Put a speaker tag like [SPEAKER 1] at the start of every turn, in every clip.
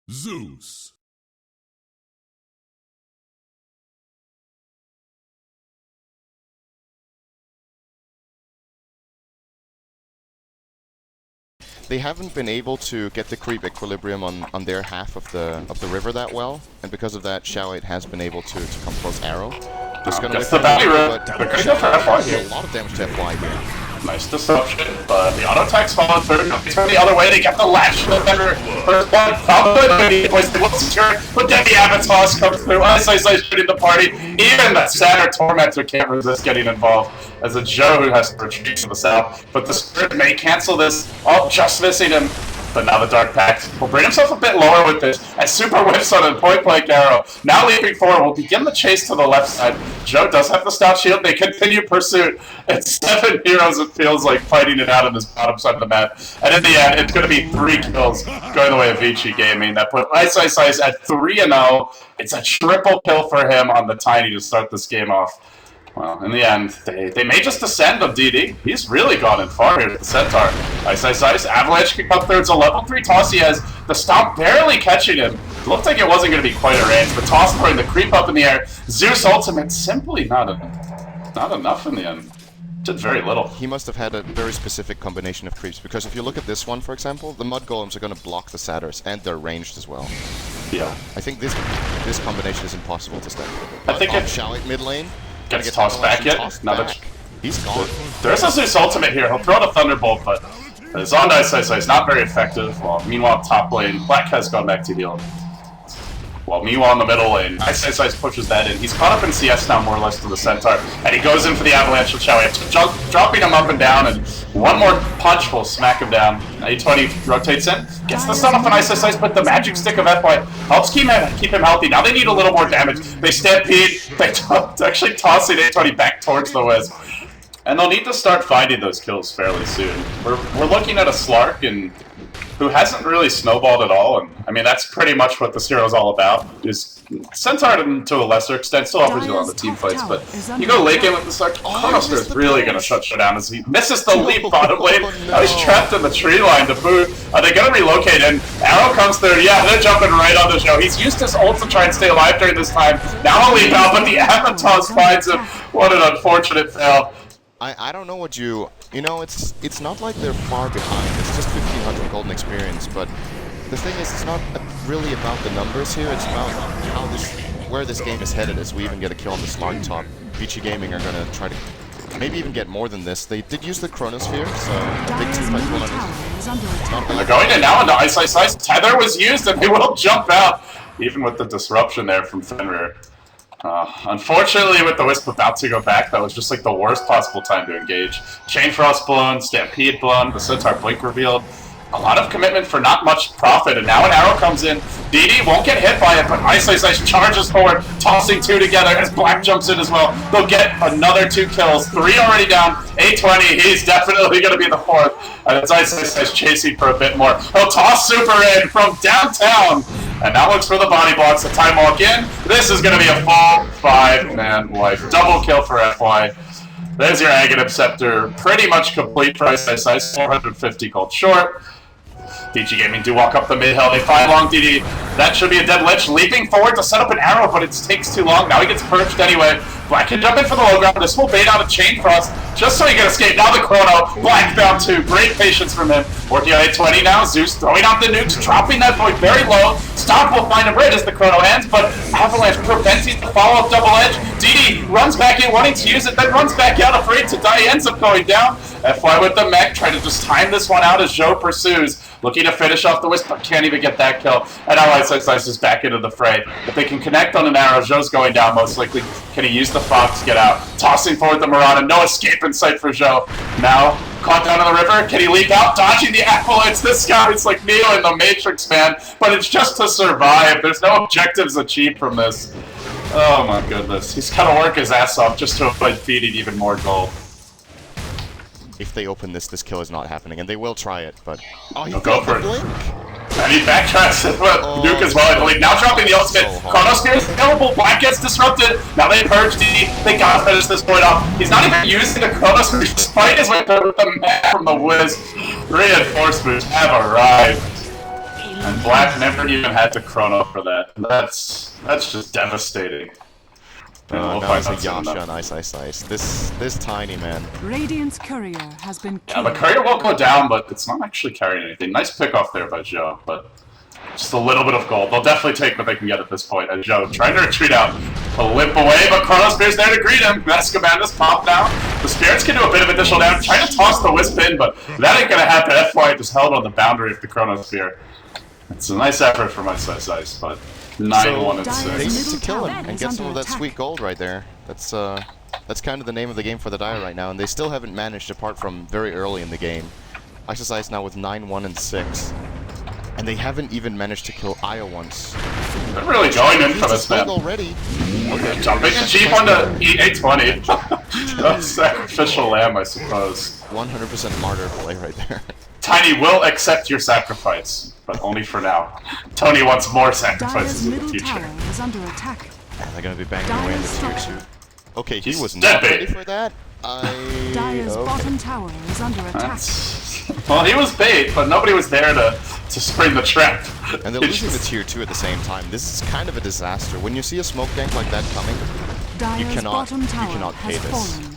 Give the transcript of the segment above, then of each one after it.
[SPEAKER 1] Zeus.
[SPEAKER 2] They haven't been able to get the creep equilibrium on their half of the river that well, and because of that, Xiao has been able to come close arrow. Just gonna
[SPEAKER 3] Gets the bounty route. They're gonna go for FY here.
[SPEAKER 2] A lot of damage to FY here.
[SPEAKER 3] Nice disruption, but the auto attacks follow through. He's from the other way. They get the latch to the defender. First one, probably the place they will secure. But then the Avatos comes through. iceiceice shooting the party. Even the Saturn Tormentor can't resist getting involved. As a Joe who has to retreat to the south. But the Spirit may cancel this. Oh, just missing him. But now the Dark Pact will bring himself a bit lower with this, as Super whiffs on a point-blank arrow. Now leaping forward, will begin the chase to the left side. Joe does have the stout shield. They continue pursuit. It's 7 heroes, it feels like, fighting it out on this bottom side of the map. And in the end, it's going to be 3 kills going the way of VG Gaming. That put iceiceice at 3-0. It's a triple kill for him on the Tiny to start this game off. Well, in the end, they may just descend on DD. He's really gone in far here with the Centaur. iceiceice, Avalanche can come through. It's a level 3 toss he has. The stomp barely catching him. It looked like it wasn't going to be quite a range. The toss throwing the creep up in the air. Zeus ultimate simply not enough in the end. Did very little.
[SPEAKER 2] He must have had a very specific combination of creeps, because if you look at this one, for example, the Mud Golems are going to block the Satyrs, and they're ranged as well.
[SPEAKER 3] Yeah.
[SPEAKER 2] I think this combination is impossible to step.
[SPEAKER 3] I think if
[SPEAKER 2] Xiao mid lane
[SPEAKER 3] gets tossed back yet.
[SPEAKER 2] He's gone.
[SPEAKER 3] There's a Zeus ultimate here. He'll throw the Thunderbolt, but it's on iceiceice. Not very effective. Well, meanwhile, top lane, Black has gone back to heal. Well, meanwhile, in the middle lane, iceiceice pushes that in. He's caught up in CS now, more or less, to the Centaur, and he goes in for the Avalanche of Xiao. Dropping him up and down, and one more punch will smack him down. A20 rotates in, gets the stun off on iceiceice, but the magic stick of FY helps keep him healthy. Now they need a little more damage. They stampede, they actually tossing A20 back towards the Wiz. And they'll need to start finding those kills fairly soon. We're looking at a Slark and who hasn't really snowballed at all, and I mean that's pretty much what this hero is all about. Is Centaur to a lesser extent still offers you on the team fights, but you go late game with the Slark, Chronoster is really going to shut down as he misses the leap bottom lane. Now he's trapped in the tree line to boot. Are they going to relocate? And Arrow comes through. Yeah, they're jumping right on the show. He's used his ult to try and stay alive during this time. Now he'll leap out, but the Avatos finds him. What an unfortunate fail.
[SPEAKER 2] I don't know what you know, it's not like they're far behind. It's just 1500 golden experience, but the thing is, it's not really about the numbers here. It's about where this game is headed. As we even get a kill on the Slark top, VG Gaming are gonna try to maybe even get more than this. They did use the Chronosphere, so a big teamfight tournament.
[SPEAKER 3] They're going in now into iceiceice. Tether was used, and they will jump out, even with the disruption there from Fenrir. Unfortunately, with the Wisp about to go back, that was just like the worst possible time to engage. Chain Frost blown, Stampede blown, the Centaur Blink revealed. A lot of commitment for not much profit, and now an arrow comes in. DD won't get hit by it, but iceiceice charges forward, tossing 2 together as Black jumps in as well. They'll get another 2 kills, 3 already down. A20, he's definitely going to be the 4th. And it's iceiceice chasing for a bit more. He'll toss Super in from downtown. And now looks for the body blocks, the time walk in. This is going to be a full 5-man wipe. Double kill for FY. There's your Aghanim Scepter. Pretty much complete for iceiceice. 450 called short. VG Gaming do walk up the mid-hill. They find long DD. That should be a dead Lich. Leaping forward to set up an arrow, but it takes too long. Now he gets perched anyway. Black can jump in for the low ground. This will bait out a Chain Frost just so he can escape. Now the Chrono. Black found 2. Great patience from him. Working on A20 now. Zeus throwing out the nukes, dropping that point very low. Stomp will find him right as the Chrono ends, but Avalanche preventing the follow-up double edge. DD runs back in, wanting to use it, then runs back out, afraid to die. Ends up going down. FY with the mech, trying to just time this one out as Joe pursues. Looking to finish off the Wisp, but can't even get that kill. And now iceiceice is back into the fray. If they can connect on an arrow, Joe's going down most likely. Can he use the Fox to get out? Tossing forward the Mirana. No escape in sight for Joe. Now, caught down in the river. Can he leap out? Dodging the acolytes. This guy is like Neo in the Matrix, man. But it's just to survive. There's no objectives achieved from this. Oh my goodness. He's got to work his ass off just to avoid feeding even more gold.
[SPEAKER 2] If they open this kill is not happening, and they will try it, but...
[SPEAKER 3] Oh, he'll go for it. And he backtracks with Nuke as well, I believe. Now dropping the ultimate. Chronosphere is available. Black gets disrupted. Now they purge DD. They gotta finish this point off. He's not even using the Chronosphere. Despite his way through with the map from the Wiz. Reinforcements have arrived. And Black never even had to chrono for that. That's just devastating.
[SPEAKER 2] Now it's a Yasha and iceiceice. This tiny man.
[SPEAKER 1] Radiant's courier has been
[SPEAKER 3] Yeah,
[SPEAKER 1] killed.
[SPEAKER 3] the courier will go down, but it's not actually carrying anything. Nice pick off there by Joe, but just a little bit of gold. They'll definitely take what they can get at this point. And Joe trying to retreat out, a limp away, but Chronospear's there to greet him. Escobanda's pop down. The Spirits can do a bit of additional damage, trying to toss the Wisp in, but that ain't gonna happen. FY just held on the boundary of the Chronosphere. It's a nice effort from iceiceice, but 9-1 and
[SPEAKER 2] They
[SPEAKER 3] 6.
[SPEAKER 2] need to kill him and get some of that sweet gold right there. That's kind of the name of the game for the Dire right now, and they still haven't managed apart from very early in the game. iceiceice now with 9-1 and 6. And they haven't even managed to kill Aya once.
[SPEAKER 3] They're really going in for this, man.
[SPEAKER 2] Already.
[SPEAKER 3] Okay, jumping in cheap onto E820. That's sacrificial lamb, I suppose.
[SPEAKER 2] 100% martyr play right there.
[SPEAKER 3] Tiny will accept your sacrifice, but only for now. Tony wants more sacrifices in the future.
[SPEAKER 1] Tower is under attack.
[SPEAKER 2] And they're gonna be banging away in the tier 2. Okay, he was
[SPEAKER 3] He's
[SPEAKER 2] not
[SPEAKER 3] dead
[SPEAKER 2] ready for that.
[SPEAKER 1] Dire's bottom tower is under attack.
[SPEAKER 3] Well, he was bait, but nobody was there to spring the trap.
[SPEAKER 2] And they're losing the tier 2 at the same time. This is kind of a disaster. When you see a smoke gank like that coming, you cannot pay this.
[SPEAKER 1] Fallen.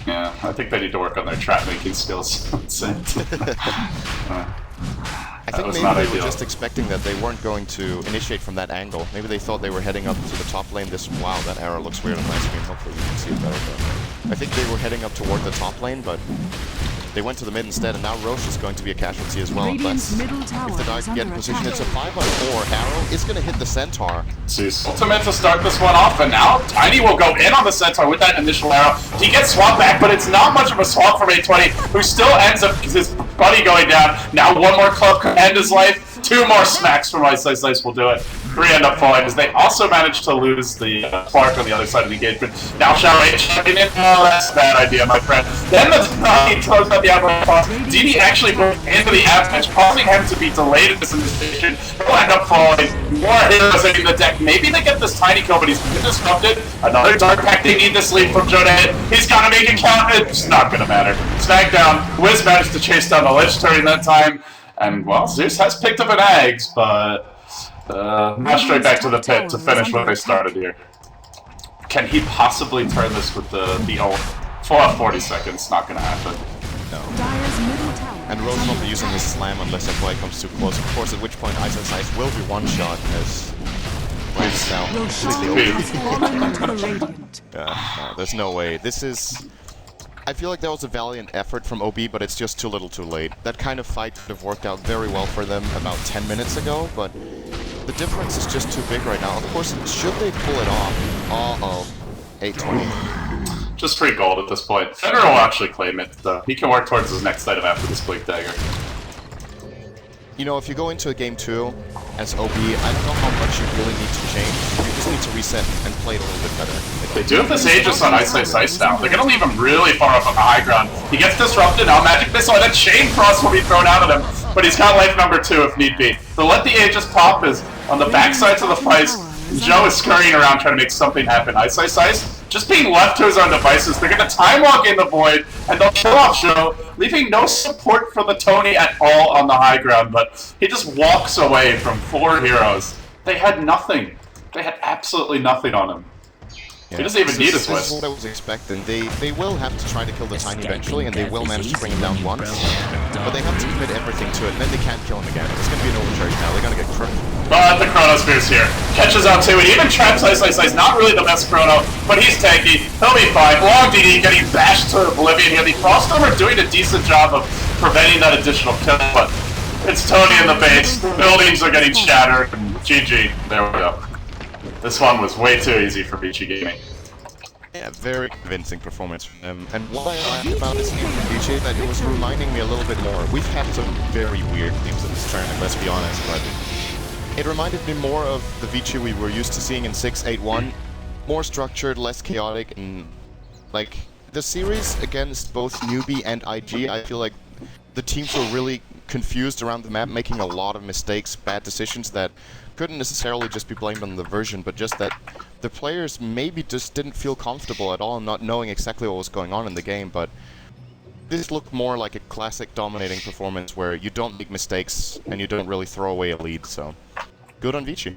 [SPEAKER 3] Yeah, I think they need to work on their trap making skills.
[SPEAKER 2] I think maybe they were just expecting that they weren't going to initiate from that angle. Maybe they thought they were heading up to the top lane this... Wow, that arrow looks weird on my screen. Hopefully you can see it better. But I think they were heading up toward the top lane, but they went to the mid instead, and now Rosh is going to be a casualty as well. But if the Dire can get in position, it's a 5-on-4. Arrow is going to hit the Centaur.
[SPEAKER 3] Ultimate to start this one off, and now Tiny will go in on the Centaur with that initial arrow. He gets swapped back, but it's not much of a swap from 820, who still ends up his buddy going down. Now one more club could end his life. 2 more smacks from iceiceice will do it. 3 end up falling, as they also managed to lose the Clark on the other side of the engagement. Now Shao H checking in. Oh, that's a bad idea, my friend. Then the he throws out the avalanche cross. DD actually broke into the avalanche, causing him to be delayed in this initiation. He'll end up falling. More heroes hitting the deck. Maybe they get this tiny kill, but he's been disrupted. Another dark pack. They need to sleep from Joe to hit. He's gotta make it count. It's not gonna matter. Smackdown. Wiz managed to chase down the Lich during that time. And, well, Zeus has picked up an Eggs, but now straight back to the pit to finish what they started here. Can he possibly turn this with the ult? 40 seconds, not gonna happen.
[SPEAKER 2] No. And Rosh won't be using his slam unless FY comes too close, of course, at which point iceiceice will be one-shot as Rosh now completely no, there's no way. This is... I feel like that was a valiant effort from OB, but it's just too little too late. That kind of fight could have worked out very well for them about 10 minutes ago, but the difference is just too big right now. Of course, should they pull it off? Uh-oh. 820.
[SPEAKER 3] Just free gold at this point. Fenrir will actually claim it, though. He can work towards his next item after this Bleak Dagger.
[SPEAKER 2] You know, if you go into a game 2 as OB, I don't know how much you really need to change. You just need to reset and play it a little bit better.
[SPEAKER 3] They do have this Aegis on iceiceice now. They're gonna leave him really far up on the high ground. He gets disrupted now. Magic Missile and then Chain Frost will be thrown out at him. But he's got life number 2 if need be. So let the Aegis pop is on the backsides of the fights. Joe is scurrying around trying to make something happen. iceiceice just being left to his own devices. They're gonna time walk in the void and they'll kill off Joe, leaving no support for the Tony at all on the high ground, but he just walks away from 4 heroes. They had nothing. They had absolutely nothing on him.
[SPEAKER 2] Yeah.
[SPEAKER 3] He doesn't even need his
[SPEAKER 2] This is what I was expecting. They will have to try to kill the Tiny eventually, and they will manage to bring him down once. But they have to commit everything to it, and then they can't kill him again. It's going to be an overcharge now. They're going to get crushed.
[SPEAKER 3] But the Chronosphere's here. Catches out too. He even traps iceiceice. Not really the best Chrono, but he's tanky. He'll be fine. Long DD getting bashed to oblivion here. The Froststormer doing a decent job of preventing that additional kill, but it's Tony in the base. The buildings are getting shattered. And GG. There we go. This one was way too easy for VG Gaming.
[SPEAKER 2] Yeah, very convincing performance from them. And what I liked about this game from VG, that it was reminding me a little bit more. We've had some very weird games in this tournament, let's be honest, but it reminded me more of the VG we were used to seeing in 6-8-1. More structured, less chaotic, and like the series against both Newbie and IG, I feel like the teams were really confused around the map, making a lot of mistakes, bad decisions that couldn't necessarily just be blamed on the version, but just that the players maybe just didn't feel comfortable at all, not knowing exactly what was going on in the game. But this looked more like a classic dominating performance where you don't make mistakes and you don't really throw away a lead, so good on VG.